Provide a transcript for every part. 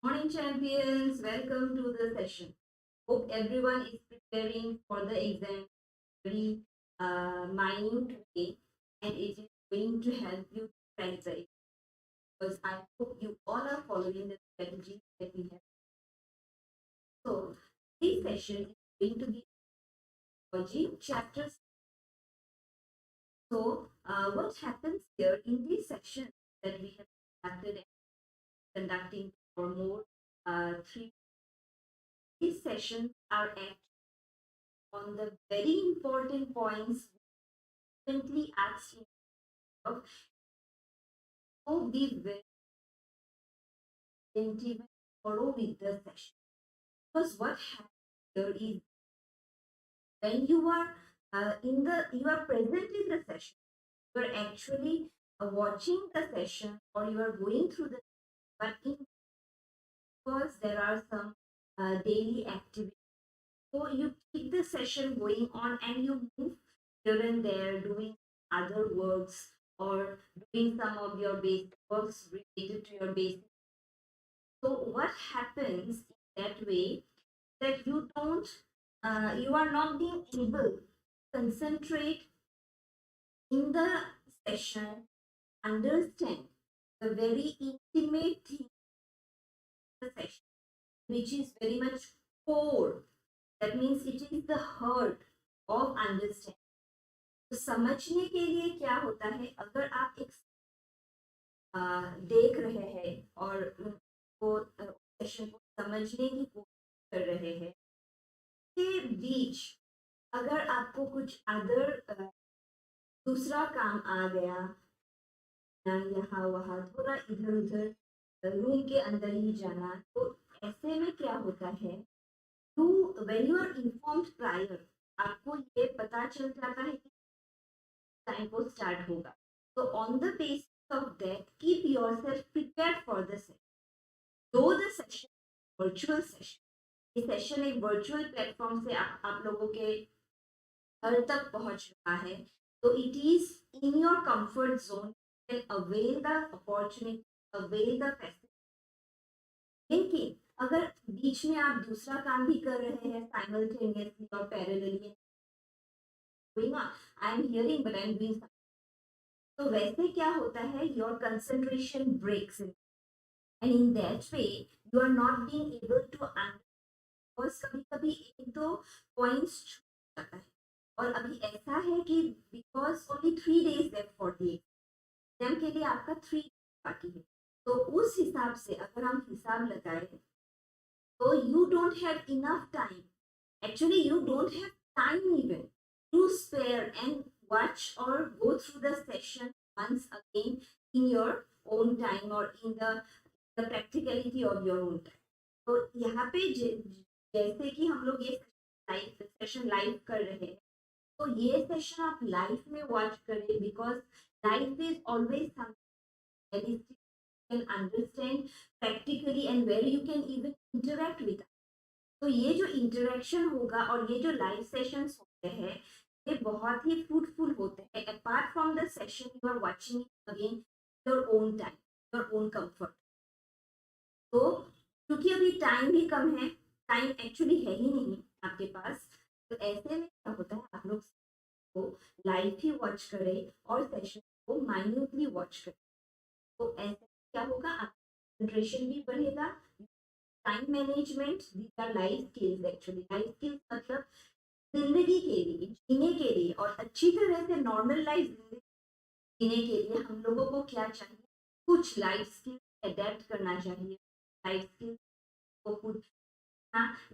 Morning champions, welcome to the session. Hope everyone is preparing for the exam very minute way, and it is going to help you to crack the exam because I hope you all are following the strategy that we have. So this session is going to be Biology chapter. So what happens here in this section that we have started conducting for more three. These sessions are actually on the very important points frequently asked in of. So be very attentive and follow with the session. Because what happens here is when you are present in the session, you are actually watching the session or you are going through the, but in because there are some daily activities. So you keep the session going on and you move here and there doing other works or doing some of your basic works related to your basic. So what happens in that way that you are not being able to concentrate in the session, understand the very intimate thing of the session, which is very much core. That means it is the heart of understanding. तो समझने के लिए क्या होता है अगर आप एक देख रहे हैं और वो सेशन को समझने की कोशिश कर रहे हैं के बीच अगर आपको कुछ अदर दूसरा काम आ गया यहाँ वहाँ थोड़ा इधर उधर रूम के अंदर ही जाना तो ऐसे में क्या होता है to when you are informed prior आपको ये पता चल जाता है कि टाइम को स्टार्ट होगा तो on the basis of that keep yourself prepared for the session दो द सेशन वर्चुअल सेशन ये सेशन एक वर्चुअल प्लेटफॉर्म से आप लोगों के घर तक पहुंच रहा है तो it is in your comfort zone can avail the opportunity avail the facility लेकिन अगर बीच में आप दूसरा काम भी कर रहे हैं साइमल्टेनियसली और parallelly going on. I am hearing, but I am doing something. तो वैसे क्या होता है your concentration breaks in. And in that way you are not being able to understand because कभी कभी एक दो points छूट जाता है और अभी ऐसा है कि because only 3 days left for the exam के लिए आपका 3 बाकी है तो उस हिसाब से अगर हम हिसाब लगाए तो you don't have enough time. Actually you don't have time even to spare and watch or go through the session once again in your own time or in the practicality of your own time. तो यहाँ पे जैसे कि हम लोग ये live session live कर रहे हैं तो ये सेशन आप लाइव में वॉच करें because life is always something you can understand practically and where you can even interact with. तो ये जो इंटरेक्शन होगा और ये जो लाइव सेशंस होते हैं ये बहुत ही फ्रूटफुल होते हैं apart from the session you are watching again your own time your own comfort तो क्योंकि अभी टाइम भी कम है टाइम एक्चुअली है ही नहीं आपके पास तो ऐसे में क्या होता है आप लोग को लाइव ही वॉच करें और सेशन को माइन्यूटली वॉच करें तो ऐसे क्या होगा आपका कंसंट्रेशन भी बढ़ेगा time management these are life skills actually life skills मतलब जिंदगी के लिए जीने के लिए और अच्छी तरह से नॉर्मल लाइफ जीने के लिए हम लोगों को क्या चाहिए कुछ लाइफ स्किल्स अडेप्ट करना चाहिए लाइफ स्किल्स को कुछ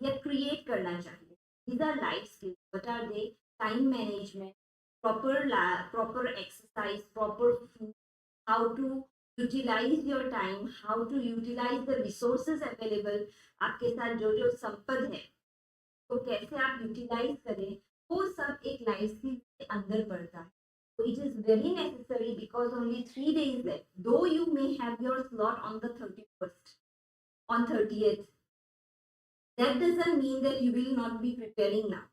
या क्रिएट करना चाहिए these are life skills what are they time management proper exercise proper food how to utilize your time how to utilize the resources available आपके साथ जो जो संपद है तो कैसे आप यूटिलाइज करें वो सब एक लाइफ स्किल के अंदर पड़ता है तो it is very necessary because only 3 days left though you may have your slot on the 31st on 30th that doesn't mean that you will not be preparing now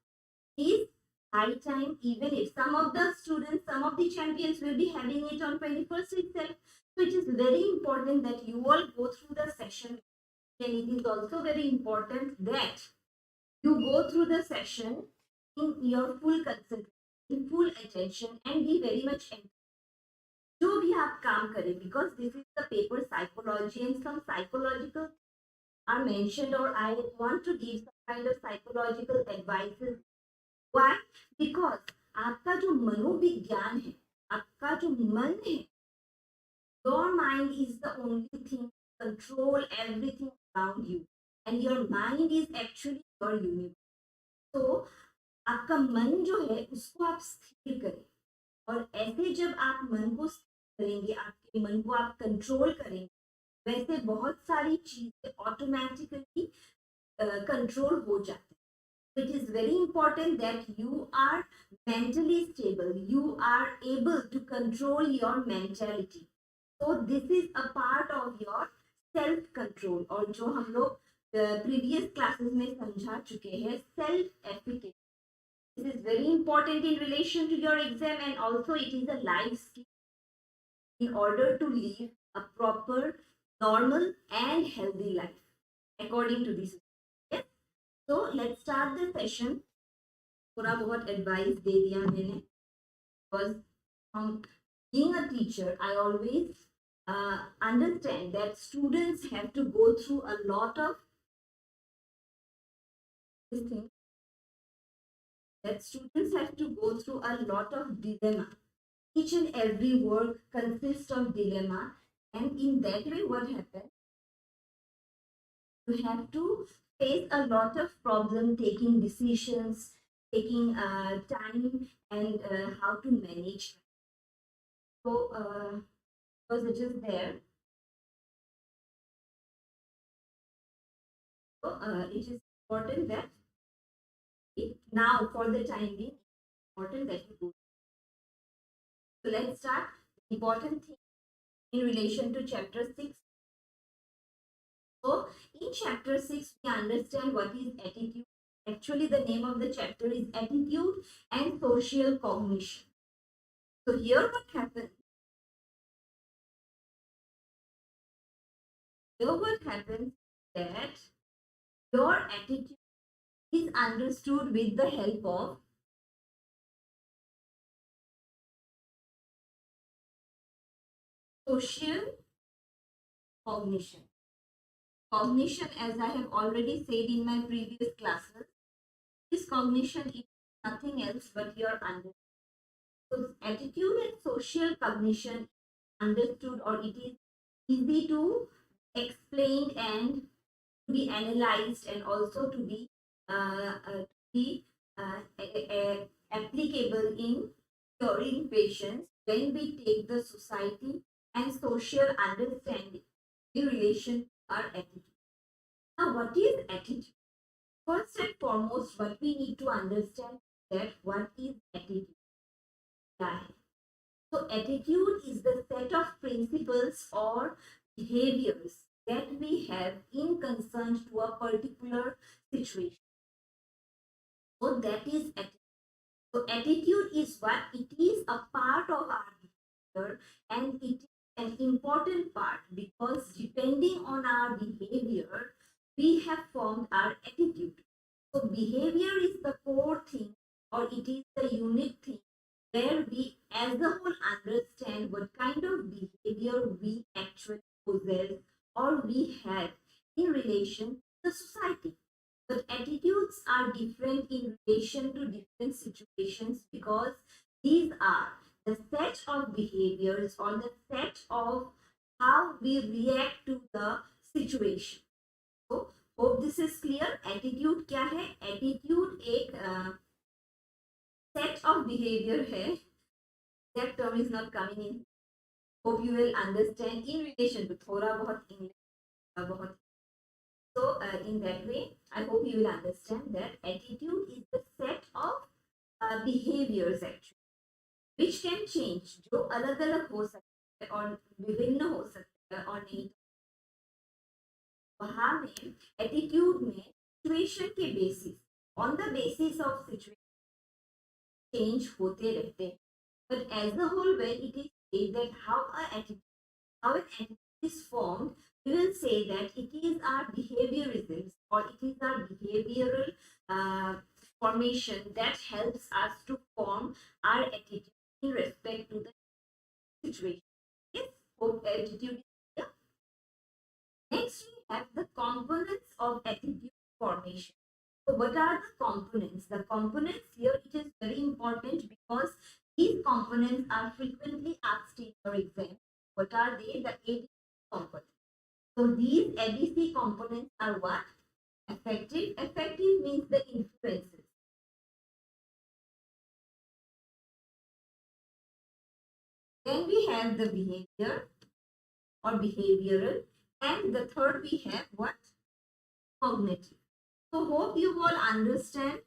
please high time even if some of the students some of the champions will be having it on 21st itself so it is very important that you all go through the session and it is also very important that you go through the session in your full concentration, in full attention, and be very much जो भी आप काम करें, because this is the paper psychology and some psychological are mentioned, or I want to give some kind of psychological advices. Why? Because आपका जो मनोविज्ञान है, आपका जो मन है, your mind is the only thing control everything around you, and your mind is actually your universe. तो आपका मन जो है उसको आप स्थिर करें, और ऐसे जब आप मन को स्थिर करेंगे, आपके मन को आप कंट्रोल करेंगे, वैसे बहुत सारी चीजें ऑटोमेटिकली कंट्रोल हो जाती है. It is very important that you are mentally stable, you are able to control your mentality. So this is a part of your self control, और जो हम लोग previous classes में समझा चुके हैं, self efficacy. This is very important in relation to your exam, and also it is a life skill in order to live a proper, normal and healthy life according to this. Yes? So let's start the session. थोड़ा बहुत advice दे दिया मैंने, because from being a teacher, I always understand that students have to go through a lot of this thing. That students have to go through a lot of dilemma. Each and every work consists of dilemma, and in that way what happens, you have to face a lot of problem taking decisions, taking time, and how to manage. So because it is there, so it is important that now for the time being, important that you go. So let's start. The important thing in relation to chapter 6. So in chapter 6, we understand what is attitude. Actually, the name of the chapter is Attitude and Social Cognition. So here what happens? Here what happens that your attitude is understood with the help of social cognition. Cognition, as I have already said in my previous classes, this cognition is nothing else but your understanding. So attitude and social cognition understood, or it is easy to explain and to be analyzed, and also to be applicable in curing patients when we take the society and social understanding in relation to our attitude. Now, what is attitude? First and foremost, what we need to understand is that what is attitude? So attitude is the set of principles or behaviors that we have in concern to a particular situation. So that is attitude. So attitude is what? It is a part of our behavior, and it is an important part, because depending on our behavior, we have formed our attitude. So behavior is the core thing, or it is the unique thing where we as a whole understand what kind of behavior we actually possess or we have in relation to the society. But attitudes are different in relation to different situations, because these are the set of behaviors or the set of how we react to the situation. So hope this is clear. Attitude क्या है? Attitude एक set of behavior है. That term is not coming in. Hope you will understand in relation to थोड़ा बहुत English, बहुत. So in that way, I hope you will understand that attitude is the set of behaviors actually, which can change, जो अलग-अलग हो सकते हैं और विभिन्न हो सकते हैं और नहीं. वहाँ में attitude में situation के basis, on the basis of situation, change होते रहते हैं. But as a whole, when it is said that how an attitude is formed, we will say that it is our behaviorisms or it is our behavioral formation that helps us to form our attitude in respect to the situation. Yes, hope attitude is clear. Next, we have the components of attitude formation. So, what are the components? The components here, it is very important because these components are frequently asked in your exam. What are they? The ABC components. So, these ABC components are what? Affective. Affective means the influences. Then we have the behavior or behavioral. And the third we have what? Cognitive. So hope you all understand.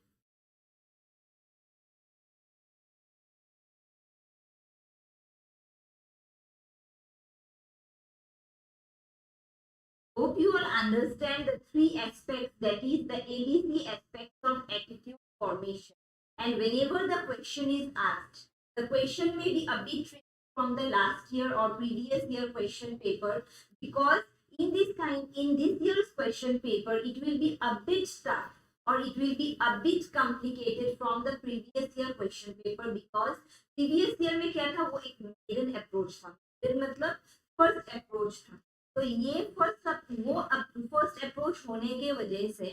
Hope you all understand the three aspects, that is the ABC aspects of attitude formation. And whenever the question is asked, the question may be a bit tricky from the last year or previous year question paper, because in this year's question paper, it will be a bit tough or it will be a bit complicated from the previous year question paper, because previous year में क्या था, वो एक maiden approach था. maiden मतलब first approach था. तो ये फर्स्ट अप्रोच होने के वजह से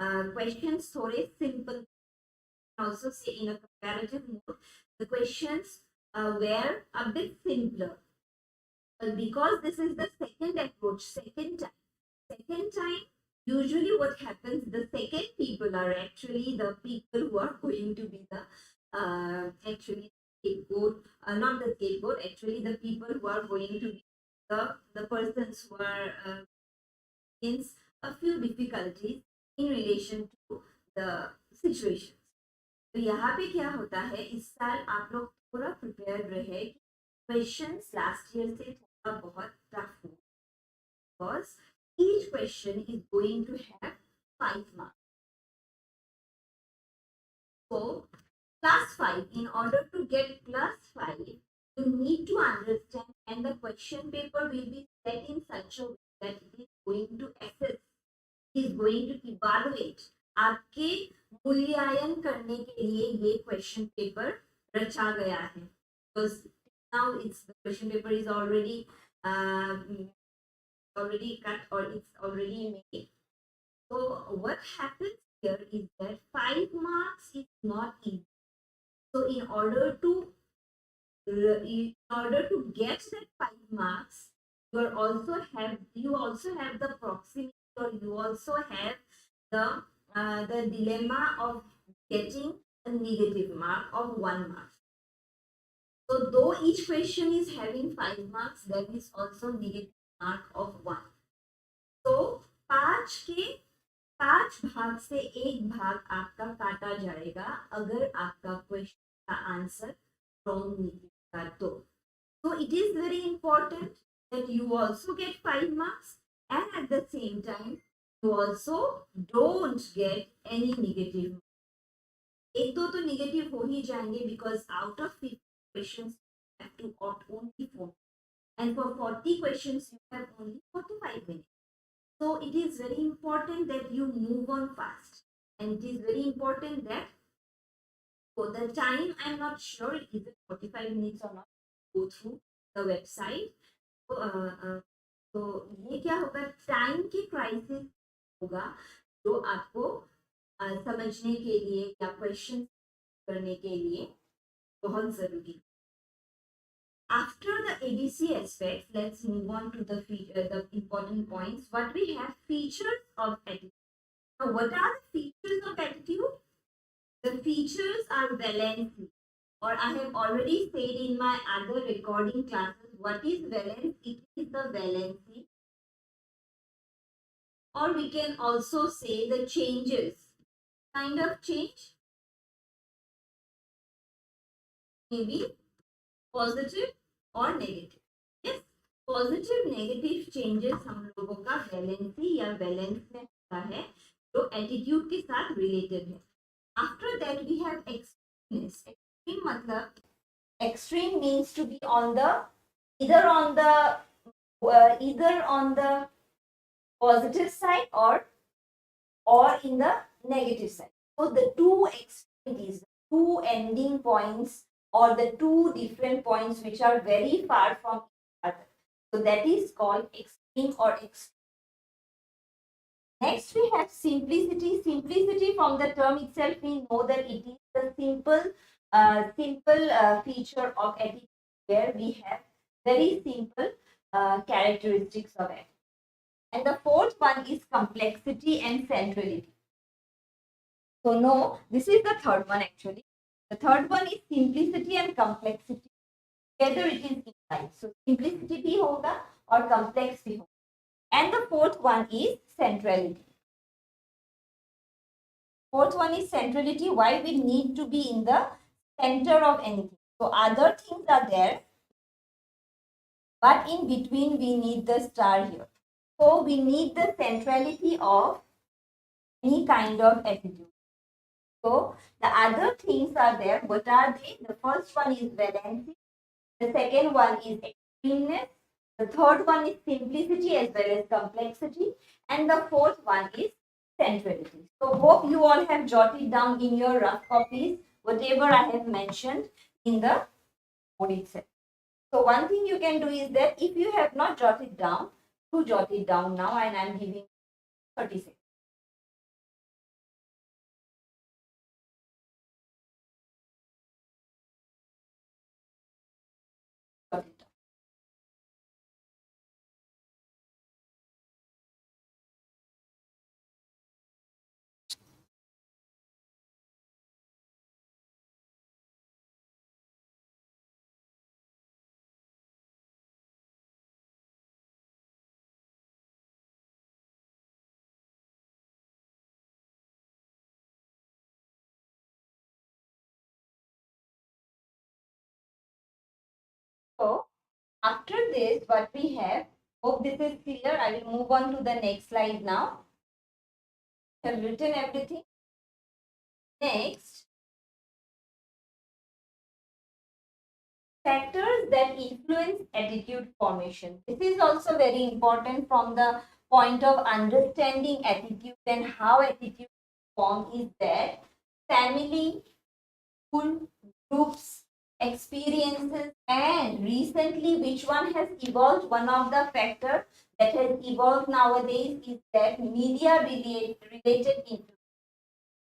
क्वेश्चंस थोड़े simple. Also say in a comparative mode, the questions were a bit simpler. But because this is the second approach, second time, usually what happens, the second people are actually the people who are going to be the actually scapegoat, not the scapegoat, actually the people who are going to be the persons who are against a few difficulties in relation to the situation. तो यहाँ पे क्या होता है, इस साल आप लोग थोड़ा प्रिपेयर रहे. क्वेश्चंस लास्ट ईयर से थोड़ा बहुत टफ हो, because each question is going to have 5 marks. So class 5, in order to get class 5, you need to understand, and the question paper will be set in such a way that it is going to assess, it is going to evaluate. आपके मूल्यांकन करने के लिए ये question paper रचा गया है. Because now it's the question paper is already cut or it's already made. So what happens here is that 5 marks is not easy. So in order to get that 5 marks, you also have the proximity, or you also have the dilemma of getting a negative mark of 1 mark. So though each question is having 5 marks, there is also negative mark of 1. तो 5 भाग से एक भाग आपका काटा जाएगा अगर आपका क्वेश्चन का आंसर रॉन्ग निकलेगा तो. So it is very important that you also get 5 marks, and at the same time you also don't get any negative marks. एक दो तो negative हो ही जाएंगे, because out of 50 questions you have to opt only 4, and for 40 questions you have only 45 minutes. So it is very important that you move on fast, and it is very important that for the time, I'm not sure is it 45 minutes or not, go through the website. तो ये क्या होगा, time की crisis होगा जो आपको समझने के लिए या क्वेश्चन करने के लिए बहुत जरूरी. After the ABC aspects, let's move on to the important points. What we have, features of attitude. Now, what are the features of attitude? The features are valency, or I have already said in my other recording classes, what is valence? It is the valency, or we can also say the changes. Kind of change, maybe positive or negative. Yes, positive negative changes हम लोगों का valency या valence में होता है जो attitude के साथ रिलेटेड है. After that we have extremeness. Extreme मतलब extreme means to be on the either on the either on the positive side or in the negative side. So the two extremities, two ending points, or the two different points which are very far from each other. So that is called extreme or extreme. Next, we have simplicity. Simplicity, from the term itself, we know that it is the simple feature of attitude, where we have very simple characteristics of it. And the fourth one is complexity and centrality. So no, this is the third one actually. The third one is simplicity and complexity. Together it is implied. So simplicity bhi hoga or complex bhi hoga. And the fourth one is centrality. Fourth one is centrality. Why we need to be in the center of anything. So other things are there, but in between we need the star here. So we need the centrality of any kind of attitude. So the other things are there. What are they? The first one is valency. The second one is extremeness. The third one is simplicity as well as complexity. And the fourth one is centrality. So hope you all have jotted down in your rough copies whatever I have mentioned in the board itself. So one thing you can do is that if you have not jotted down, do jot it down now, and I am giving 30 seconds. Jot it down. So after this, what we have, hope this is clear. I will move on to the next slide now. I have written everything. Next, factors that influence attitude formation. This is also very important from the point of understanding attitude and how attitude form is that family, school, groups, experiences, and recently which one has evolved. One of the factors that has evolved nowadays is that media related influence.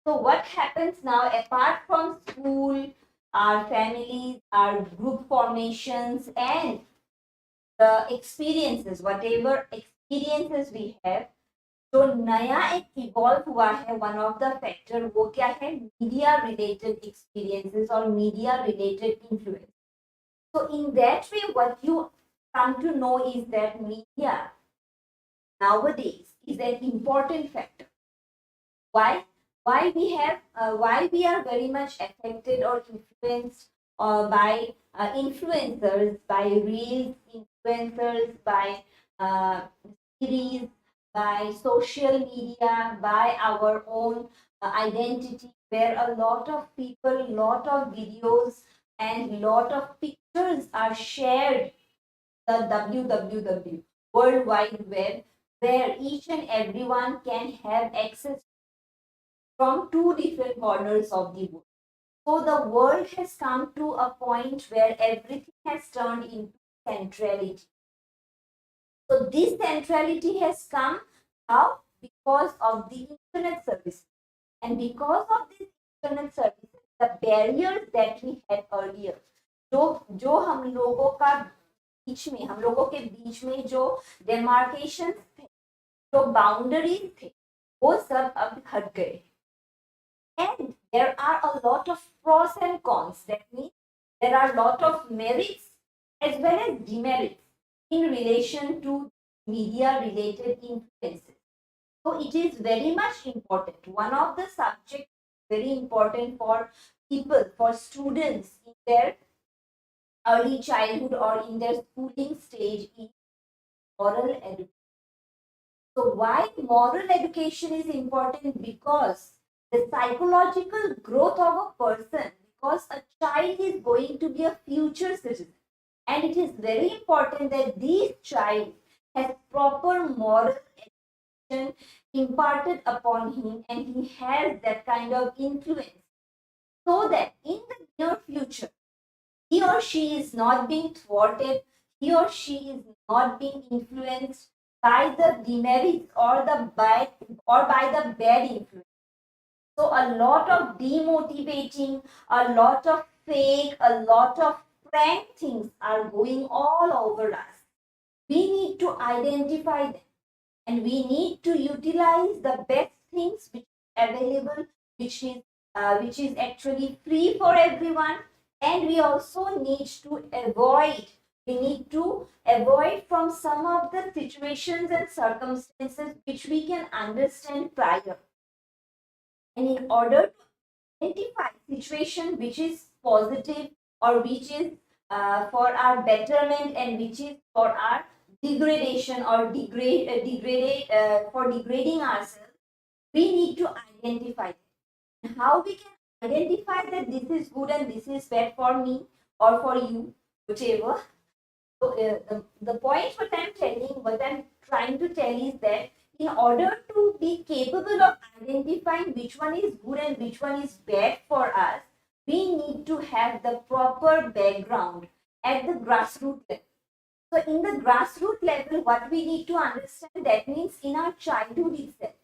So what happens now, apart from school, our families, our group formations, and the experiences, whatever experiences we have, जो नया एक evolve हुआ है, one of the factor वो क्या है, media related experiences और media related influence. So in that way, what you come to know is that media nowadays is an important factor. Why? Why we are very much affected or influenced by influencers, by reels, influencers, by series, by social media, by our own identity, where a lot of people, lot of videos, and lot of pictures are shared. The www, World Wide Web, where each and everyone can have access from two different corners of the world. So the world has come to a point where everything has turned into centrality. So this centrality has come how? Because of the internet services. And because of these internet services, the barriers that we had earlier, जो हम लोगों का बीच में, हम लोगों के बीच में जो demarcations थे, जो boundaries थे, वो सब अब हट गए. And there are a lot of pros and cons. That means there are a lot of merits as well as demerits in relation to media related influences. So it is very much important. One of the subjects very important for people, for students in their early childhood or in their schooling stage is moral education. So why moral education is important? Because the psychological growth of a person, because a child is going to be a future citizen, And it is very important that this child has proper moral education imparted upon him, and he has that kind of influence, so that in the near future he or she is not being thwarted, he or she is not being influenced by the demerits or by the bad influence. So a lot of demotivating, a lot of fake, a lot of prank things are going all over us. We need to identify them, and we need to utilize the best things which is available, which is actually free for everyone. And we also need to avoid from some of the situations and circumstances which we can understand prior. And in order to identify situation which is positive, or which is for our betterment, and which is for our degradation, or for degrading ourselves, we need to identify it. How we can identify that this is good and this is bad for me or for you, whichever. So the point what I'm trying to tell is that in order to be capable of identifying which one is good and which one is bad for us, we need to have the proper background at the grassroots level. So in the grassroots level, what we need to understand, that means in our childhood itself,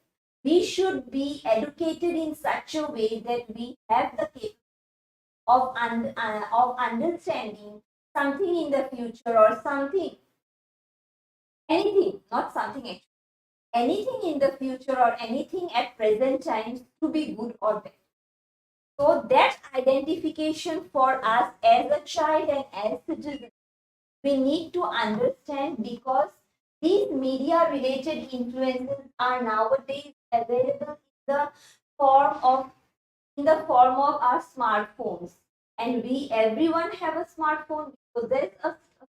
we should be educated in such a way that we have the capability of understanding something in the future, or something, anything, not something actually, anything in the future or anything at present times to be good or bad. So that identification for us as a child and as citizens, we need to understand, because these media related influences are nowadays available form of in the form of our smartphones. And we everyone have a smartphone, we possess a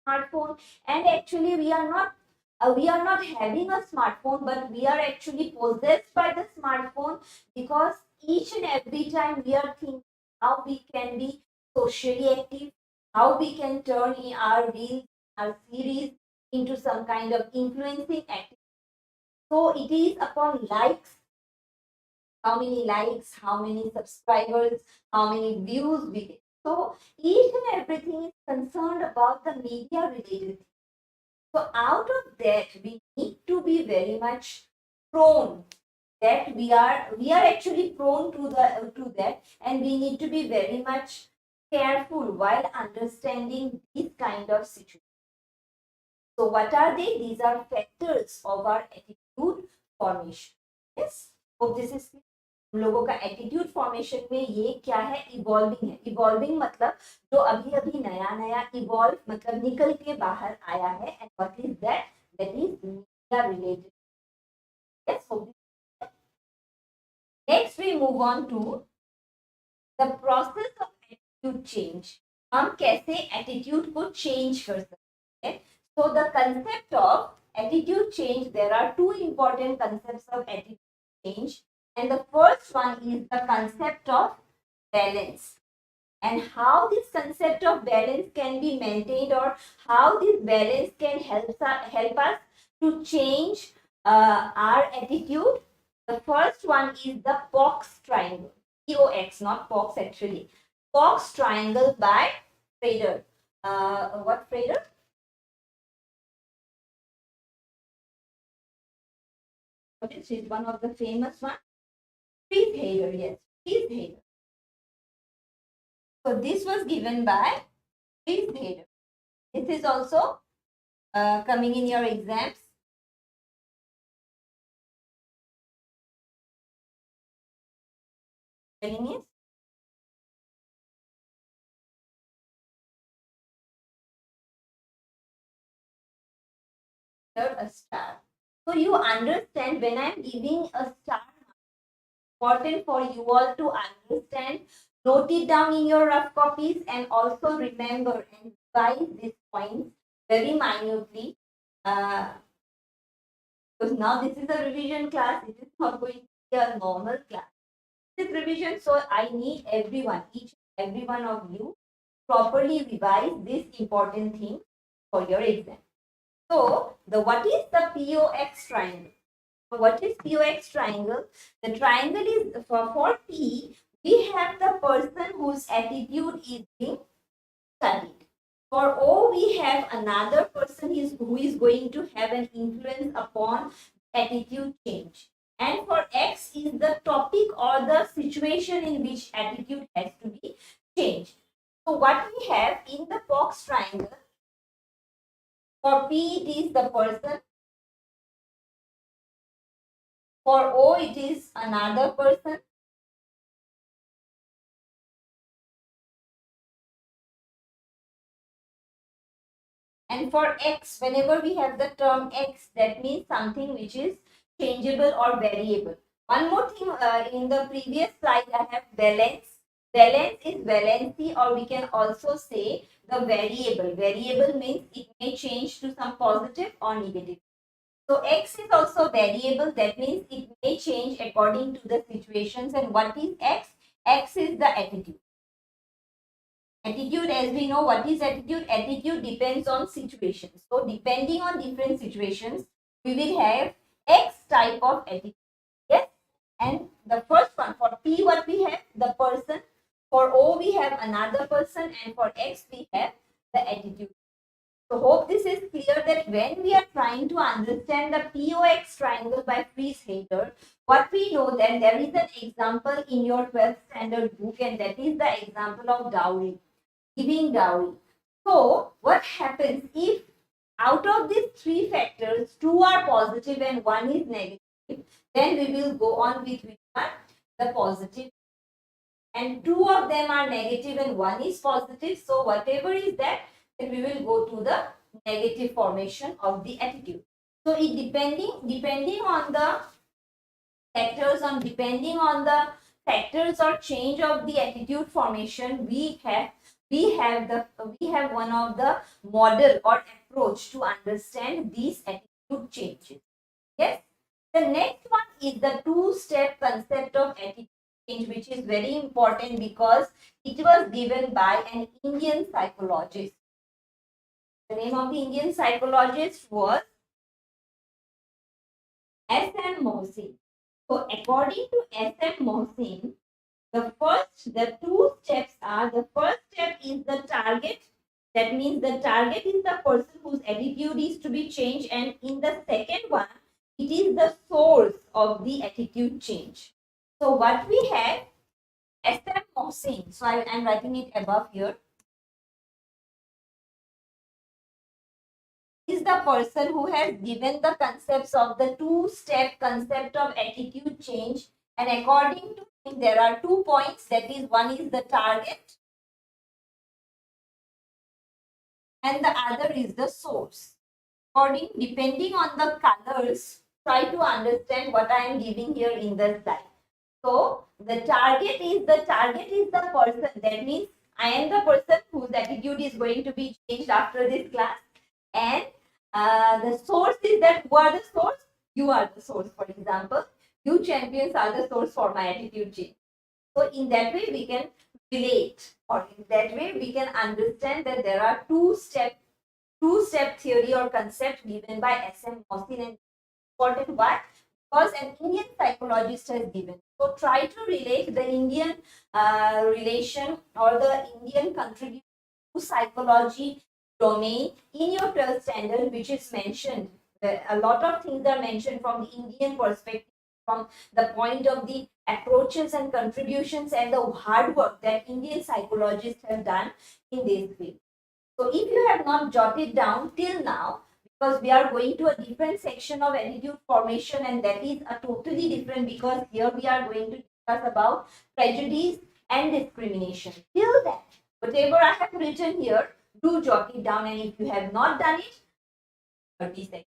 smartphone. And actually we are not having a smartphone, but we are actually possessed by the smartphone, because each and every time we are thinking how we can be socially active, how we can turn in our reels, our series into some kind of influencing activity. So it is upon likes, how many likes, how many subscribers, how many views we get. So each and everything is concerned about the media related. So out of that, we need to be very much prone, that we are actually prone to that, and we need to be very much careful while understanding these kind of situations. So what are they? These are factors of our attitude formation. Yes, hope this is clear. हम लोगों का attitude formation में ये क्या है, evolving है. Evolving मतलब जो अभी अभी नया नया इवॉल्व मतलब निकल के बाहर आया है. And what is that? That is media related. Yes, hope. Next we move on to the process of attitude change. हम कैसे एटीट्यूड को चेंज कर सकते हैं. So the concept of attitude change, there are two important concepts of attitude change, and the first one is the concept of balance, and how this concept of balance can be maintained, or how this balance can help us to change our attitude. The first one is the POX triangle. POX, not POX actually. POX triangle by Frader. What Frader? It is one of the famous one. Friedhelder, yes, Friedhelder. So this was given by Friedhelder. This is also coming in your exams. Spelling is a star. So you understand, when I am giving a star, important for you all to understand, note it down in your rough copies, and also remember and revise these points very minutely. Because now this is a revision class, it is not going to be a normal class. This revision, so I need everyone, each and every one of you properly revise this important thing for your exam. So, what is the POX triangle? What is POX triangle? The triangle is for P, we have the person whose attitude is being studied. For O, we have another person who is going to have an influence upon attitude change. And for X is the topic or the situation in which attitude has to be changed. So what we have in the box triangle, for P it is the person, for O it is another person, and for X, whenever we have the term X, that means something which is changeable or variable. One more thing, in the previous slide I have valence. Valence is valency, or we can also say the variable. Variable means it may change to some positive or negative. So X is also variable, that means it may change according to the situations. And what is X? X is the attitude. Attitude, as we know, what is attitude? Attitude depends on situations. So depending on different situations, we will have X type of attitude. Yes. And the first one, for P, what we have? The person. For O, we have another person. And for X, we have the attitude. So hope this is clear that when we are trying to understand the POX triangle by Fries-Heider, what we know, then there is an example in your 12th standard book, and that is the example of dowry, giving dowry. So what happens if out of these three factors, two are positive and one is negative, then we will go on with which one? The positive. And two of them are negative and one is positive. So whatever is that, then we will go to the negative formation of the attitude. So it depending on the factors, or change of the attitude formation, we have one of the model or approach to understand these attitude changes. Yes. The next one is the two-step concept of attitude change, which is very important because it was given by an Indian psychologist. The name of the Indian psychologist was S.M. Mohsin. So according to S.M. Mohsin, the two steps are, the first step is the target. That means the target is the person whose attitude is to be changed, and in the second one, it is the source of the attitude change. So what we have, S.M. Mohsin, so I am writing it above here, is the person who has given the concepts of the two-step concept of attitude change, and according to him, there are 2 points. That is, one is the target and the other is the source. Depending on the colors, try to understand what I am giving here in the slide. So the target is the person. That means I am the person whose attitude is going to be changed after this class. And the source is that, who are the source? You are the source. For example, you champions are the source for my attitude change. So in that way we can relate, or in that way we can understand that there are two-step theory or concept given by S.M. Mohsin, and important why? Because an Indian psychologist has given. So try to relate the Indian relation or the Indian contribution to psychology domain in your 12th standard, which is mentioned. A lot of things are mentioned from the Indian perspective, from the point of the approaches and contributions and the hard work that Indian psychologists have done in this field. So if you have not jotted down till now, because we are going to a different section of attitude formation, and that is a totally different, because here we are going to discuss about prejudice and discrimination. Till that, whatever I have written here, do jot it down, and if you have not done it, 30 seconds.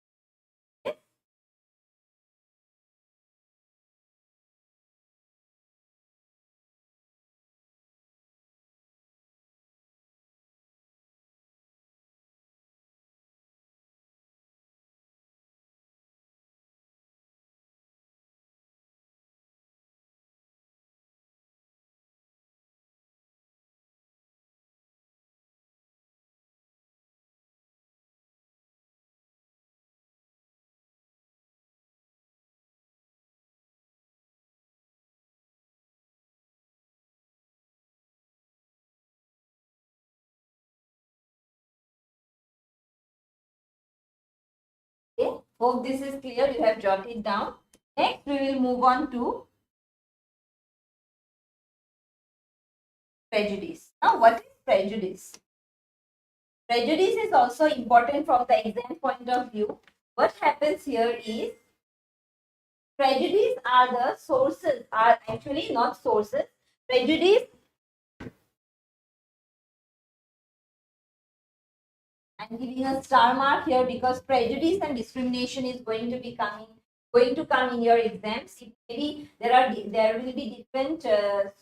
Hope this is clear. You have jotted it down. Next, we will move on to prejudice. Now, what is prejudice? Prejudice is also important from the exam point of view. What happens here is prejudice are the sources, are actually not sources. Prejudice, I'm giving a star mark here because prejudice and discrimination is going to come in your exams. Maybe there will be different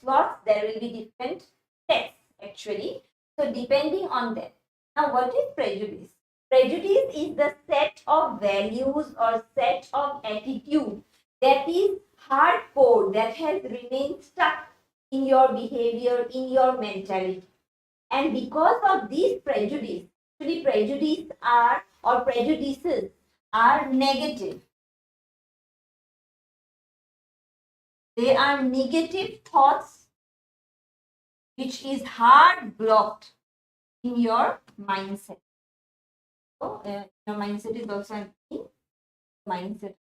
slots, there will be different tests actually. So depending on that. Now, what is prejudice? Prejudice is the set of values or set of attitude that is hardcore, that has remained stuck in your behavior, in your mentality. And because of these prejudice, actually prejudices are negative. They are negative thoughts which is hard blocked in your mindset. So, your mindset is also a mindset.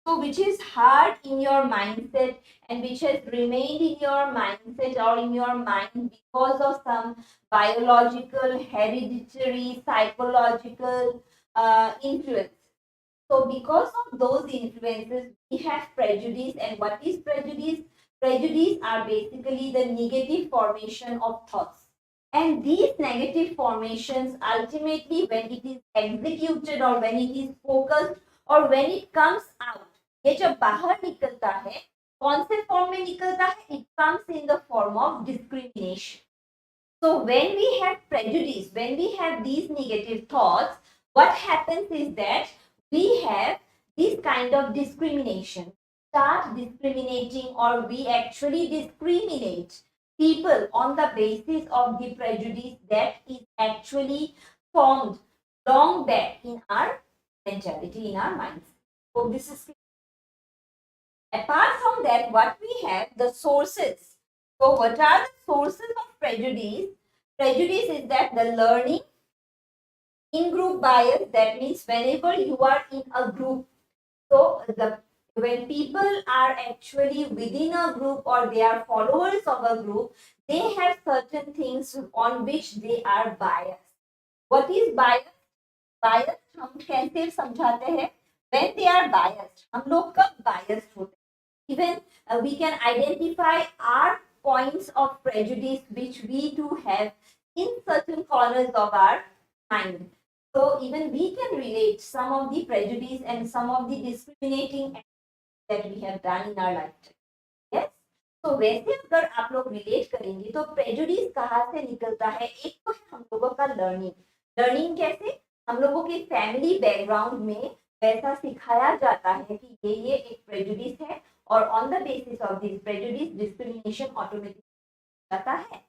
So, which is hard in your mindset and which has remained in your mindset or in your mind because of some biological, hereditary, psychological influence. So, because of those influences, we have prejudice. And what is prejudice? Prejudice are basically the negative formation of thoughts. And these negative formations ultimately, when it is executed or when it is focused or when it comes out, ये जब बाहर निकलता है, कौन से form में निकलता है? It comes in the form of discrimination. So when we have prejudice, when we have these negative thoughts, what happens is that we have this kind of discrimination. Start discriminating, or we actually discriminate people on the basis of the prejudice that is actually formed long back in our mentality, in our minds. So this is apart from that, what we have, the sources. So what are the sources of prejudice? Prejudice is that the learning, in-group bias, that means whenever you are in a group, so when people are actually within a group or they are followers of a group, they have certain things on which they are biased. What is bias? Bias हम कैसे समझाते हैं? When they are biased, हम लोग कब biased होते हैं? Even we can identify our points of prejudice which we do have in certain corners of our mind. So even we can relate some of the prejudice and some of the discriminating that we have done in our lifetime. Yes. तो वैसे अगर आप लोग relate करेंगे तो prejudice कहाँ से निकलता है? एक तो है हम लोगों का लर्निंग कैसे? हम लोगों के फैमिली बैकग्राउंड में वैसा सिखाया जाता है कि ये एक प्रेजुडिस है और on the basis of this prejudice discrimination automatic जाता है.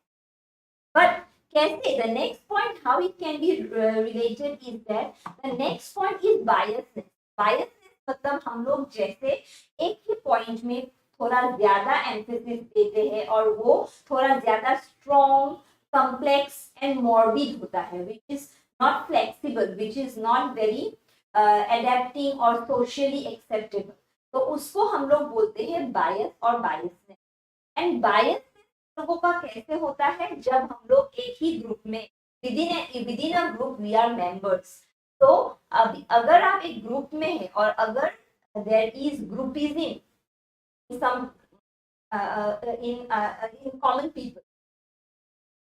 बट कैसे? The next point how it can be related is that the next point is biasness. Biasness मतलब हम लोग जैसे एक ही पॉइंट में थोड़ा ज्यादा एम्फेसिस देते हैं और वो थोड़ा ज्यादा स्ट्रॉन्ग, कॉम्प्लेक्स एंड मॉर्बिड होता है, which is not flexible, which is not very adapting और सोशली एक्सेप्टेबल. तो उसको हम लोग बोलते हैं बायस और बायसनेस. एंड बायस लोगों का कैसे होता है? जब हम लोग एक ही ग्रुप में within a group we are members. तो अगर आप एक ग्रुप में हैं और अगर there is groupism some in common people,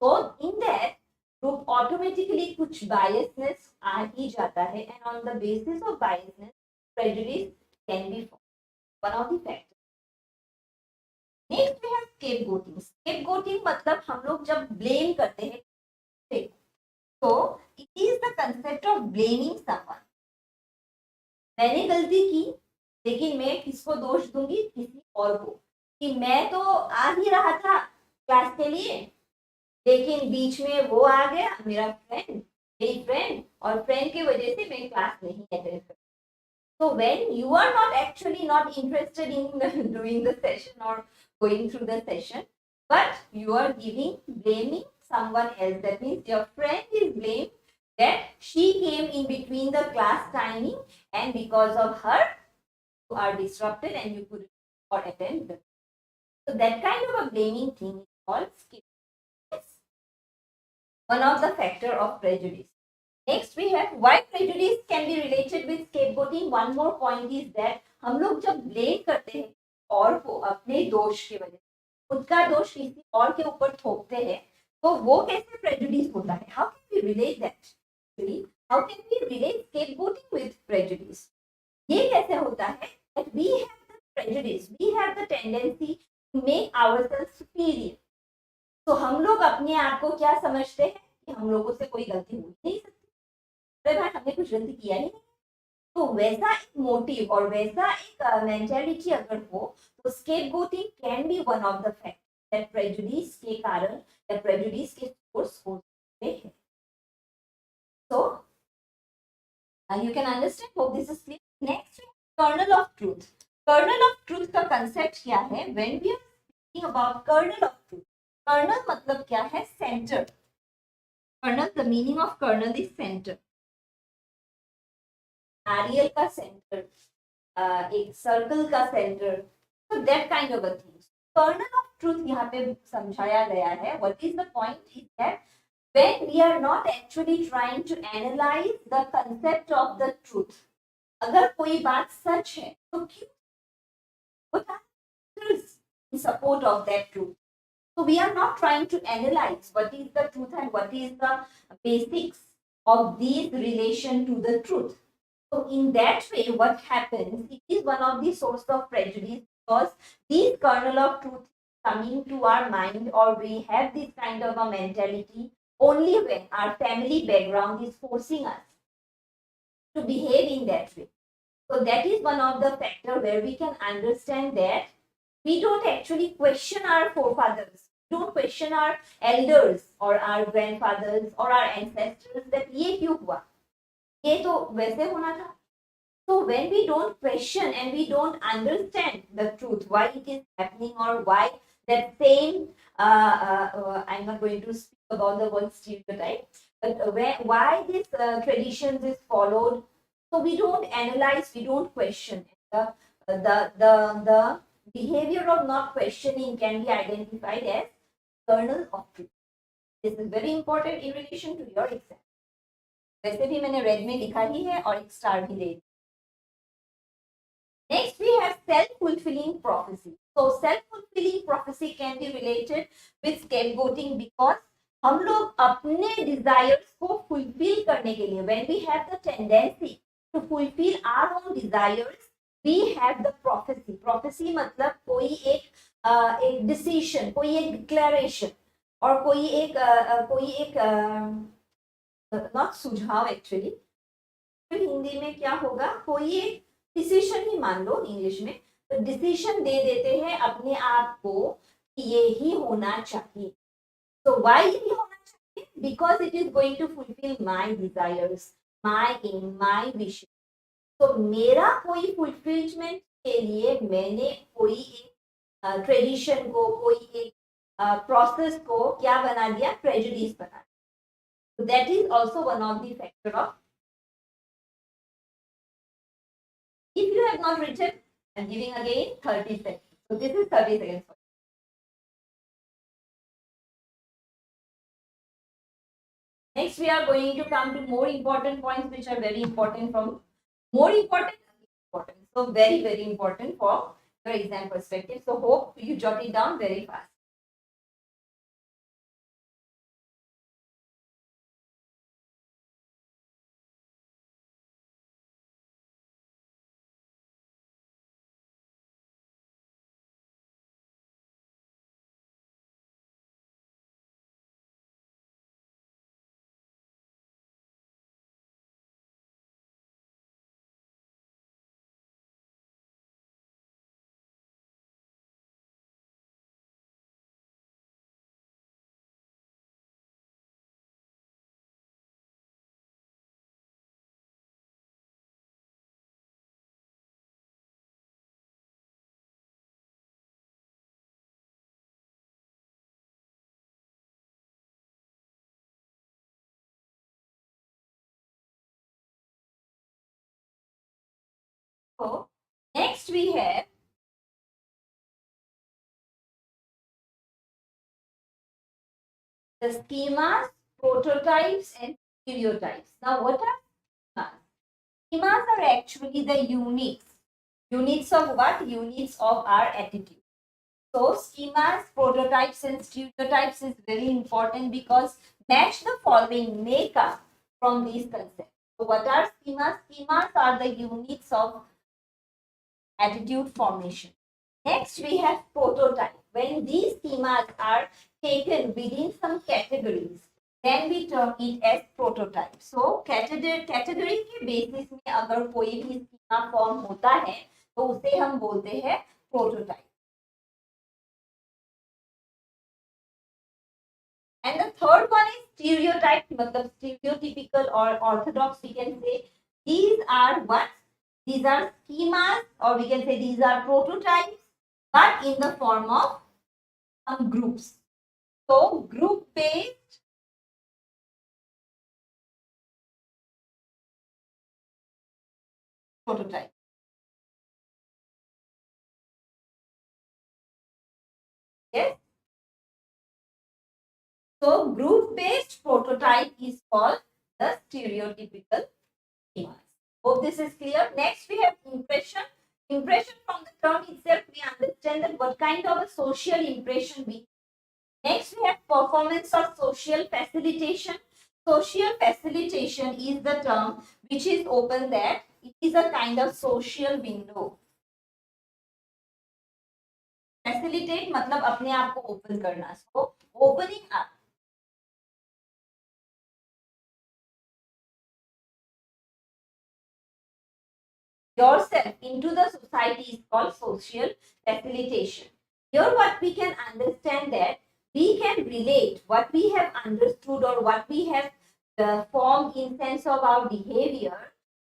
so in that group automatically कुछ biasness आ ही जाता है, and on the basis of biasness prejudice can be formed. One of the factors. Next we have scapegoating. Scapegoating मतलब हम लोग जब blame करते हैं, so it is the concept of blaming someone. मैंने गलती की लेकिन मैं किसको दोष दूंगी? किसी और को, कि मैं तो आ ही रहा था क्लास के लिए लेकिन बीच में वो आ गया, मेरी फ्रेंड, और फ्रेंड की वजह से मैं क्लास नहीं अटेंड कर. So when you are not interested in doing the session or going through the session, but you are blaming someone else. That means your friend is blamed that she came in between the class timing, and because of her, you are disrupted and you couldn't or attend the. So that kind of a blaming thing is called scapegoating. One of the factor of prejudice. Next we have why prejudice can be related with scapegoating. One more point is that हम लोग जब blame करते हैं और को अपने दोष की वजह से खुद का दोष किसी और के ऊपर थोपते हैं तो वो कैसे prejudice होता है? How can we relate that? Actually, how can we relate scapegoating with prejudice? ये कैसे होता है? That we have the prejudice, we have the tendency to make ourselves superior. तो हम लोग अपने आप को क्या समझते हैं कि हम लोगों से कोई गलती हो नहीं सकती, अरे भाई हमने कुछ गलती किया ही नहीं. तो वैसा एक मोटिव और वैसा एक मेंटालिटी अगर हो तो scapegoating can be one of the fact that prejudice के कारण या प्रेजुडिस के सोर्स हो सकते हैं. So you can understand hope this is clear. Next kernel of truth. Kernel of truth का कंसेप्ट क्या है? When we are speaking about kernel of truth, kernel मतलब क्या है? Centre. Kernel, the meaning of kernel is centre. नारियल का centre, एक circle का सेंटर, तो that kind of a thing. Kernel of truth यहाँ पे समझाया गया है. What is the point is that when we are not actually trying to analyze the concept of the truth, अगर कोई बात सच है तो क्यों, what are the factors in support of that truth? So we are not trying to analyze what is the truth and what is the basics of these relation to the truth. So in that way, what happens? It is one of the source of prejudice because this kernel of truth coming to our mind, or we have this kind of a mentality only when our family background is forcing us to behave in that way. So that is one of the factor where we can understand that we don't actually question our forefathers, don't question our elders or our grandfathers or our ancestors that ये क्यों हुआ, ये तो वैसे होना था. So when we don't question and we don't understand the truth, why it is happening or why that same, I'm not going to speak about the word stereotype, but why this traditions is followed. So we don't analyze, we don't question. The behavior of not questioning can be identified as kernel of truth. This is very important in relation to your exam. वैसे भी मैंने red में लिखा ही है और एक star भी दे. Next we have self-fulfilling prophecy. So self-fulfilling prophecy can be related with scapegoating because हम लोग अपने desires को fulfill करने के लिए, when we have the tendency to fulfill our own desires, we have the prophecy. Prophecy मतलब कोई एक decision, कोई एक declaration और कोई एक not सुझाव actually, हिंदी में क्या होगा, कोई एक डिसीजन ही मान लो इंग्लिश में, तो डिसीजन दे देते हैं अपने आप को कि ये ही होना चाहिए. तो व्हाई ये होना चाहिए? Because it is going to fulfil my desires, my aim, my wish. तो मेरा कोई फुलफिलमेंट के लिए मैंने कोई एक ट्रेडिशन को, कोई एक प्रोसेस को क्या बना दिया? प्रेजुडिस बना दिया. So that is also one of the factor of. If you have not written, I'm giving again 30 seconds. So this is 30 seconds. Next, we are going to come to more important points which are very important from more important. So very, very important for your exam perspective. So hope you jot it down very fast. So next we have the schemas, prototypes, and stereotypes. Now, what are schemas? Schemas are actually the units. Units of what? Units of our attitude. So, schemas, prototypes, and stereotypes is very important because match the following makeup from these concepts. So, what are schemas? Schemas are the units of attitude formation. Next, we have prototype. When these schemas are taken within some categories, then we term it as prototype. So, category के basis में अगर कोई भी schema form होता है, तो उसे हम बोलते हैं prototype. And the third one is stereotype, मतलब stereotypical or orthodox, we can say. These are what? These are schemas, or we can say these are prototypes, but in the form of some groups. So, group-based prototype. Yes. So, group-based prototype is called the stereotypical schemas. Hope this is clear. Next, we have impression. Impression, from the term itself, we understand that what kind of a social impression we have. Next, we have performance or social facilitation. Social facilitation is the term which is open that it is a kind of social window. Facilitate मतलब अपने आप को open करना. So, opening up yourself into the society is called social facilitation. Here what we can understand that we can relate what we have understood or what we have formed in sense of our behavior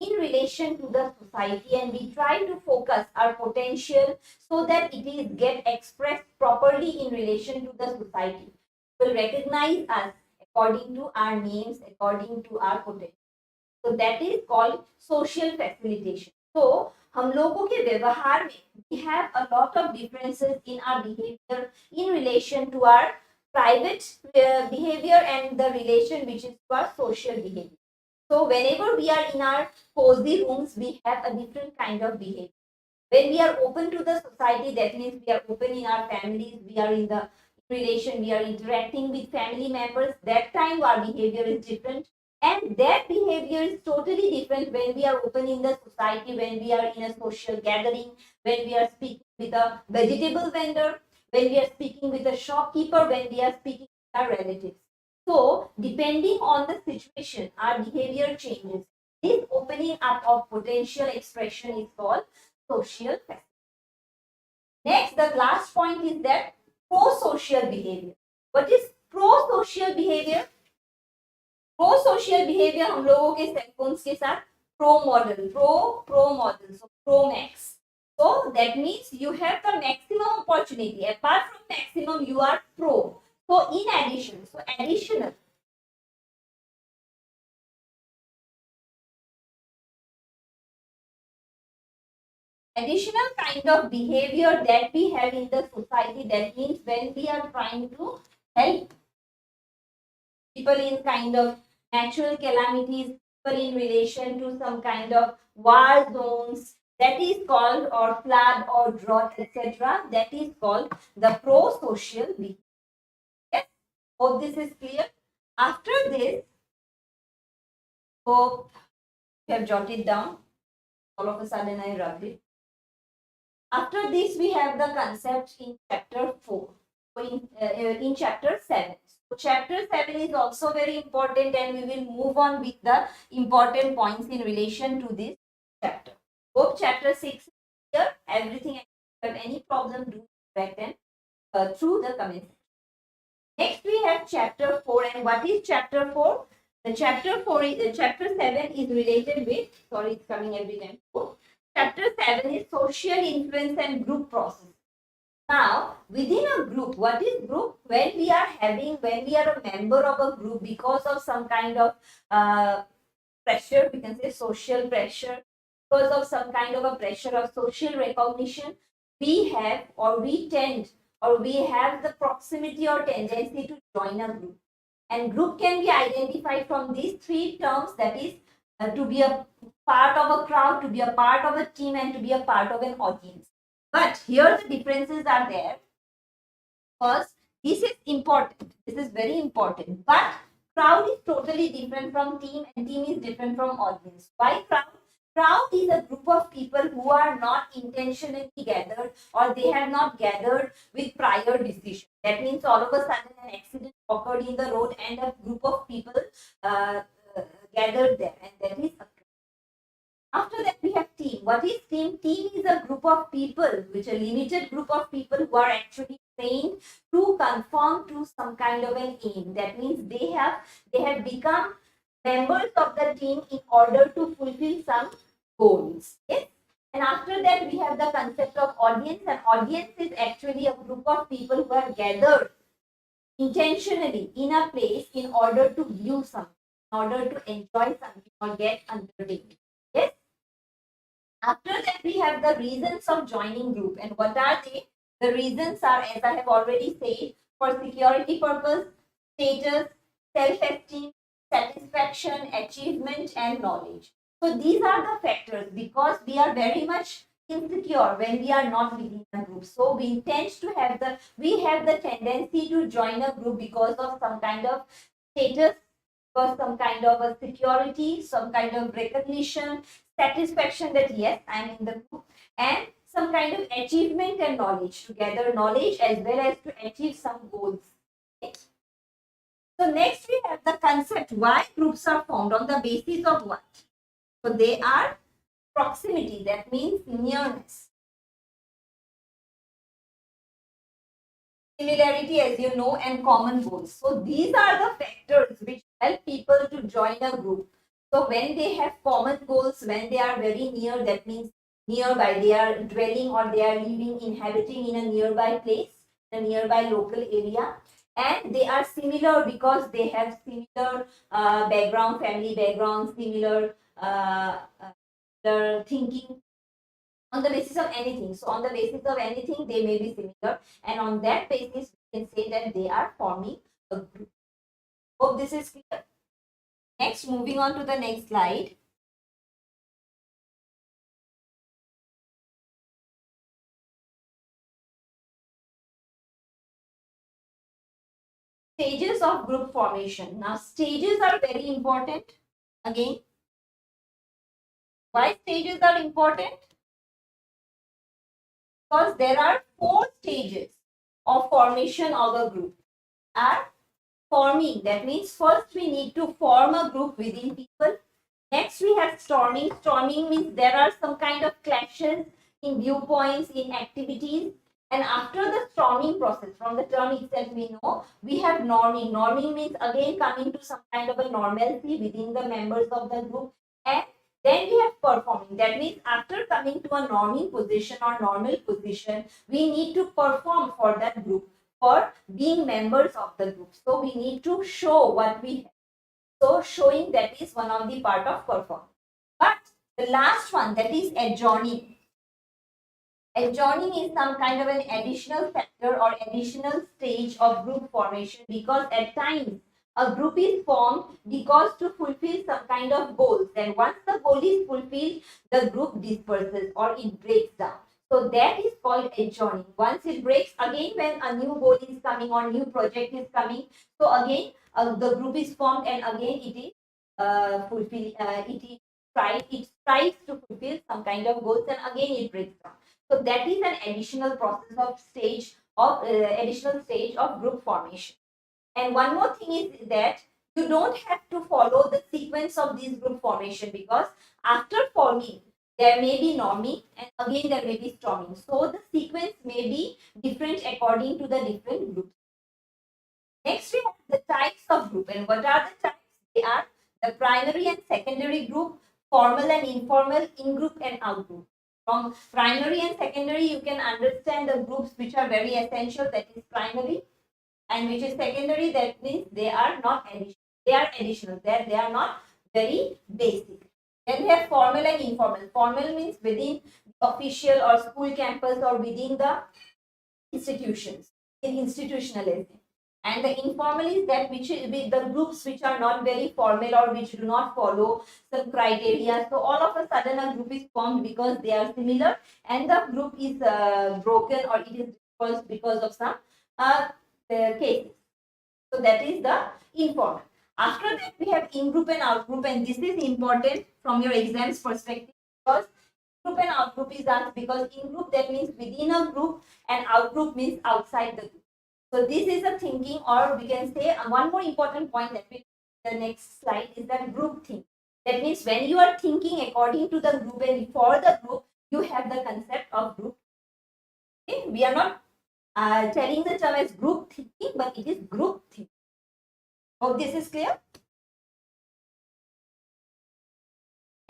in relation to the society, and we try to focus our potential so that it is get expressed properly in relation to the society. Will recognize us according to our names, according to our potential. So that is called social facilitation. So हम लोगों के व्यवहार में we have a lot of differences in our behavior in relation to our private behavior and the relation which is to our social behavior. So whenever we are in our cozy rooms, we have a different kind of behavior. When we are open to the society, that means we are open in our families, we are in the relation, we are interacting with family members, that time our behavior is different. And that behavior is totally different when we are open in the society, when we are in a social gathering, when we are speaking with a vegetable vendor, when we are speaking with a shopkeeper, when we are speaking with our relatives. So, depending on the situation, our behavior changes. This opening up of potential expression is called social factor. Next, the last point is that pro-social behavior. What is pro-social behavior? Pro-social behavior हम लोगों के cell phones के साथ pro model, pro model, so pro max. So that means you have the maximum opportunity. Apart from maximum, you are pro. So in addition, so additional. Additional kind of behavior that we have in the society, that means when we are trying to help people in kind of natural calamities, people in relation to some kind of war zones, that is called, or flood or drought, etc. That is called the pro-social behavior. Yes, hope this is clear. After this, hope you have jotted down. All of a sudden I rubbed it. After this, we have the concept in chapter 4. In chapter 7. So chapter 7 is also very important, and we will move on with the important points in relation to this chapter. Hope chapter 6 is here. Everything, if you have any problem, do correct them through the comments. Next, we have chapter 4. And what is chapter 4? The chapter 4 is chapter 7 is related with, sorry, it's coming every time. Chapter 7 is social influence and group process. Now, within a group, what is group? When we are a member of a group because of some kind of pressure, we can say social pressure, because of some kind of a pressure of social recognition, we have or we tend or we have the proximity or tendency to join a group. And group can be identified from these three terms, that is to be a part of a crowd, to be a part of a team, and to be a part of an audience. But here the differences are there. First, this is important. This is very important. But crowd is totally different from team, and team is different from audience. Why crowd? Crowd is a group of people who are not intentionally gathered, or they have not gathered with prior decision. That means all of a sudden an accident occurred in the road and a group of people uh, gathered there, and that is a crowd. After that, we have team. What is team? Team is a group of people, which a limited group of people who are actually trained to conform to some kind of an aim. That means they have become members of the team in order to fulfill some goals. Yes. And after that, we have the concept of audience. And audience is actually a group of people who are gathered intentionally in a place in order to view something, in order to enjoy something or get entertained. Yes. After that, we have the reasons of joining group. And what are they? The reasons are, as I have already said, for security purpose, status, self-esteem, satisfaction, achievement, and knowledge. So these are the factors, because we are very much insecure when we are not within a group. So we tend to have the tendency to join a group because of some kind of status, for some kind of a security, some kind of recognition, satisfaction that yes, I'm in the group, and some kind of achievement and knowledge, to gather knowledge as well as to achieve some goals. Okay. So next we have the concept why groups are formed, on the basis of what? So they are proximity, that means nearness. Similarity, as you know, and common goals. So these are the factors which help people to join a group. So when they have common goals, when they are very near, that means nearby, they are dwelling or they are living, inhabiting in a nearby place, a nearby local area, and they are similar because they have similar background, family background, similar thinking, on the basis of anything. So on the basis of anything, they may be similar, and on that basis, we can say that they are forming a group. Hope this is clear. Next, moving on to the next slide. Stages of group formation. Now, stages are very important. Again, why stages are important? Because there are 4 stages of formation of a group. Are forming, that means first we need to form a group within people. Next we have storming. Storming means there are some kind of clashes in viewpoints, in activities. And after the storming process, from the term itself we know, we have norming. Norming means again coming to some kind of a normalcy within the members of the group. And then we have performing. That means after coming to a norming position or normal position, we need to perform for that group, for being members of the group. So we need to show what we have. So showing, that is one of the part of performance. But the last one, that is adjoining. Adjoining is some kind of an additional factor or additional stage of group formation, because at times a group is formed because to fulfill some kind of goals. Then once the goal is fulfilled, the group disperses or it breaks down. So that is called adjoining. Once it breaks, again when a new goal is coming or new project is coming, so again the group is formed and again it is it strives to fulfill some kind of goals, and again it breaks down. So that is an additional process of additional stage of group formation. And one more thing is that you don't have to follow the sequence of this group formation, because after forming, there may be norming and again there may be storming. So the sequence may be different according to the different groups. Next, we have the types of group. And what are the types? They are the primary and secondary group, formal and informal, in-group and out-group. From primary and secondary, you can understand the groups which are very essential, that is primary, and which is secondary, that means they are not additional. They are additional. They are not very basic. Then we have formal and informal. Formal means within the official or school campus or within the institutions, in institutionalism. And the informal is that which is with the groups which are not very formal or which do not follow some criteria. So all of a sudden a group is formed because they are similar, and the group is broken or it is dispersed because of some cases. So that is the informal. After that we have in-group and out-group, and this is important from your exams perspective, because group and out-group is asked, because in-group that means within a group and out-group means outside the group. So this is a thinking, or we can say one more important point that we the next slide is that group think. That means when you are thinking according to the group and for the group, you have the concept of group. Okay? We are not telling the term as group thinking, but it is group thinking. Hope this is clear.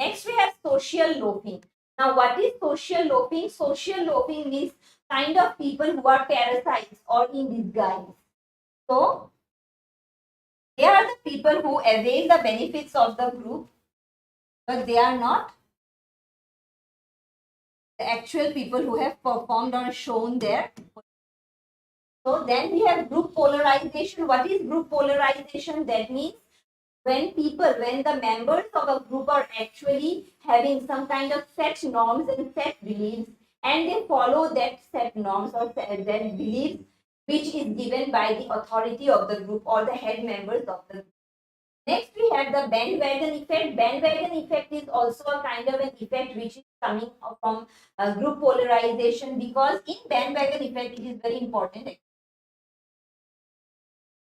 Next we have social loafing. Now what is social loafing? Social loafing means kind of people who are parasites or in disguise. So they are the people who avail the benefits of the group, but they are not the actual people who have performed or shown their. So then we have group polarization. What is group polarization? That means when the members of a group are actually having some kind of set norms and set beliefs, and they follow that set norms or set beliefs which is given by the authority of the group or the head members of the group. Next, we have the bandwagon effect. Bandwagon effect is also a kind of an effect which is coming from group polarization, because in bandwagon effect, it is very important.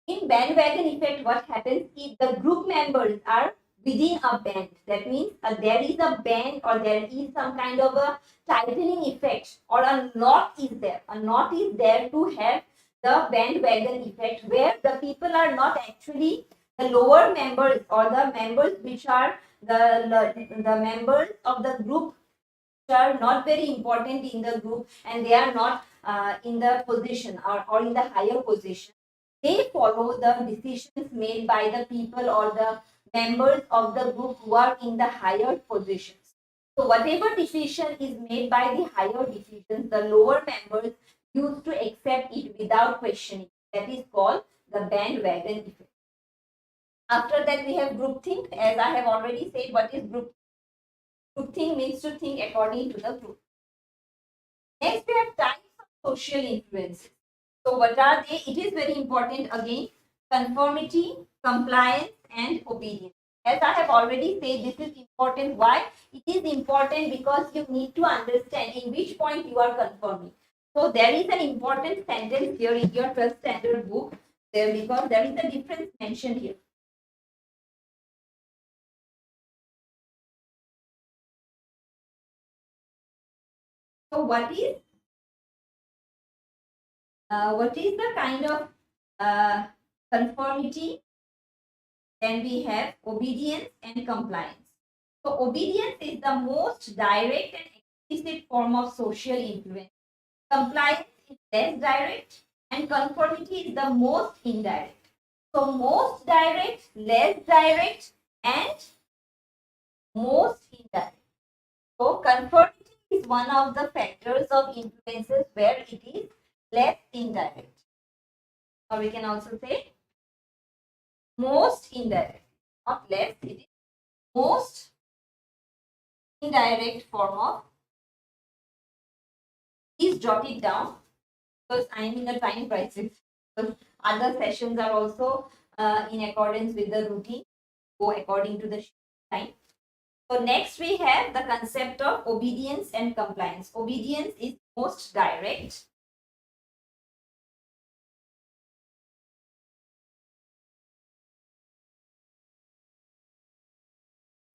In bandwagon effect, what happens if the group members are within a band? That means there is a band or there is some kind of a tightening effect, or a knot is there. A knot is there to have the bandwagon effect, where the people are not actually the lower members or the members which are the members of the group which are not very important in the group, and they are not in the position or in the higher position. They follow the decisions made by the people or the members of the group who are in the higher positions. So whatever decision is made by the higher decisions, the lower members used to accept it without questioning. That is called the bandwagon effect. After that, we have groupthink. As I have already said, what is group? Groupthink means to think according to the group. Next, we have types of social influences. So what are they? It is very important again. Conformity, compliance, and obedience. As I have already said, this is important. Why? It is important because you need to understand in which point you are conforming. So there is an important sentence here in your 12th standard book, there, because there is a difference mentioned here. So what is the kind of conformity? Then we have obedience and compliance. So obedience is the most direct and explicit form of social influence. Compliance is less direct, and conformity is the most indirect. So most direct, less direct, and most indirect. So conformity is one of the factors of influences where it is less indirect. Or we can also say most indirect, not less, it is most indirect form of. Please jot it down, because I am in a time crisis. So other sessions are also in accordance with the routine, go according to the time. So next we have the concept of obedience and compliance. Obedience is most direct.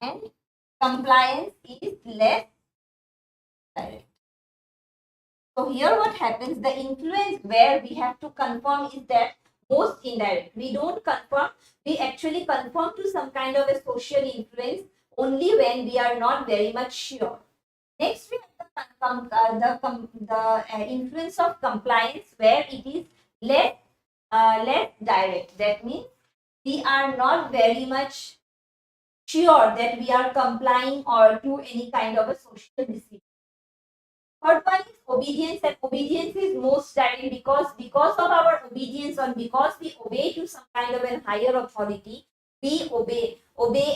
And compliance is less direct. So here what happens, the influence where we have to conform is that most indirect. We don't conform, we actually conform to some kind of a social influence only when we are not very much sure. Next we have the influence of compliance, where it is less direct. That means we are not very much sure that we are complying or to any kind of a social discipline. Third one is obedience, and obedience is most direct because of our obedience or because we obey to some kind of a higher authority, we obey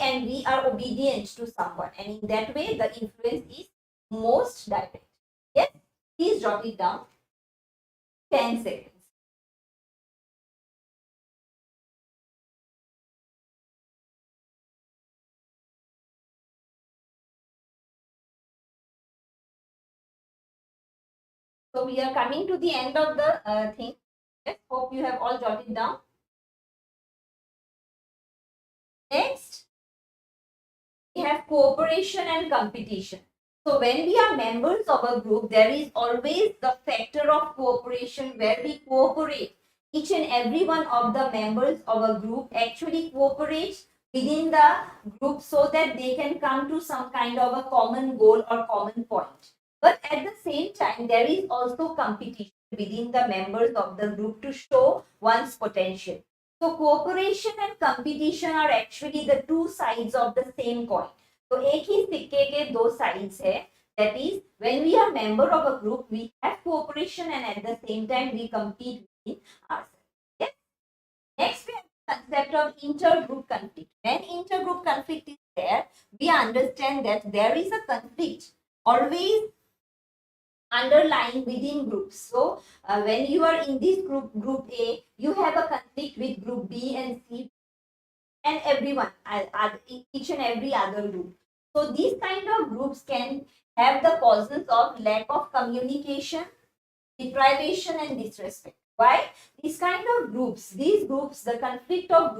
and we are obedient to someone, and in that way the influence is most direct. Yes, please jot it down. 10 seconds. So we are coming to the end of the thing. Yes, hope you have all jotted down. Next, we have cooperation and competition. So when we are members of a group, there is always the factor of cooperation where we cooperate. Each and every one of the members of a group actually cooperates within the group so that they can come to some kind of a common goal or common point. But at the same time, there is also competition within the members of the group to show one's potential. So cooperation and competition are actually the two sides of the same coin. तो एक ही सिक्के के दो sides है. That is, when we are member of a group, we have cooperation and at the same time we compete within ourselves. Yes? Next, we have the concept of intergroup conflict. When intergroup conflict is there, we understand that there is a conflict always underlying within groups. So when you are in this group A, you have a conflict with group B and C and everyone, each and every other group. So these kind of groups can have the causes of lack of communication, deprivation and disrespect. Why? These kind of groups, the conflict of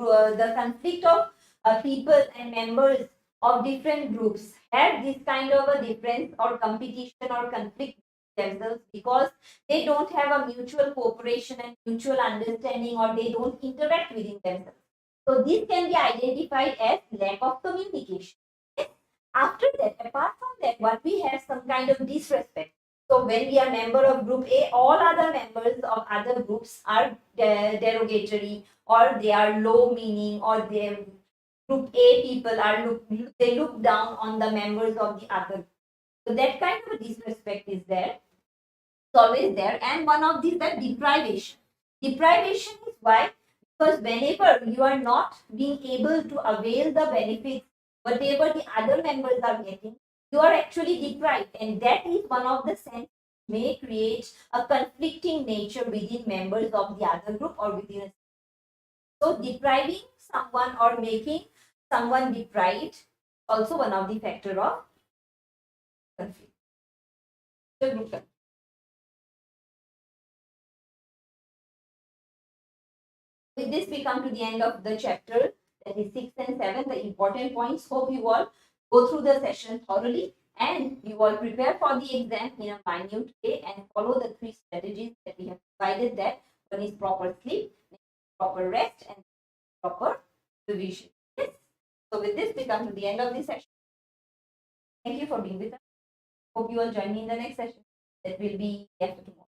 people and members of different groups have this kind of a difference or competition or conflict themselves because they don't have a mutual cooperation and mutual understanding, or they don't interact within themselves. So this can be identified as lack of communication. After that, apart from that, what we have some kind of disrespect. So when we are member of group A, all other members of other groups are derogatory, or they are low meaning, or they group A people are they look down on the members of the other. So that kind of a disrespect is there. It's always there. And one of these, that deprivation. Deprivation is why? Because whenever you are not being able to avail the benefits, whatever the other members are getting, you are actually deprived. And that is one of the sense may create a conflicting nature within members of the other group or within a. So depriving someone or making someone deprived, also one of the factor of conflict. The group conflict. With this, we come to the end of the chapter, that is 6 and 7, the important points. Hope you all go through the session thoroughly and you all prepare for the exam in a minute way and follow the 3 strategies that we have provided. That one is proper sleep, proper rest, and proper revision. Yes. So with this, we come to the end of this session. Thank you for being with us. Hope you all join me in the next session. That will be after tomorrow.